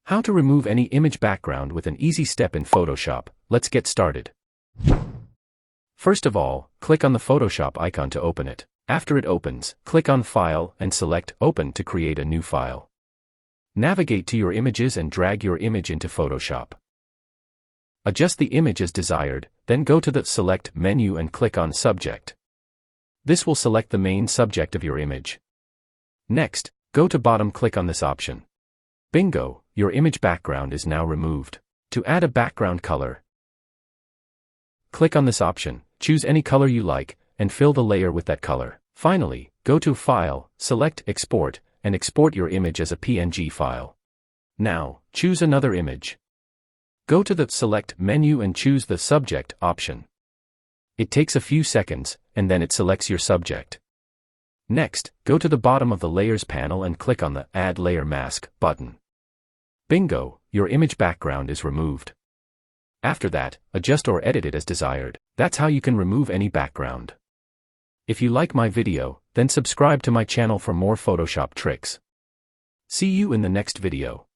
How to remove any image background with an easy step in Photoshop. Let's get started. First of all, click on the Photoshop icon to open it. After it opens, click on File and select Open to create a new file. Navigate to your images and drag your image into Photoshop. Adjust the image as desired, then go to the Select menu and click on Subject. This will select the main subject of your image. Next, go to bottom, click on this option. Bingo, your image background is now removed. To add a background color, click on this option, choose any color you like, and fill the layer with that color. Finally, go to File, select Export, and export your image as a PNG file. Now, choose another image. Go to the Select menu and choose the Subject option. It takes a few seconds, and then it selects your subject. Next, go to the bottom of the Layers panel and click on the Add Layer Mask button. Bingo, your image background is removed. After that, adjust or edit it as desired. That's how you can remove any background. If you like my video, then subscribe to my channel for more Photoshop tricks. See you in the next video.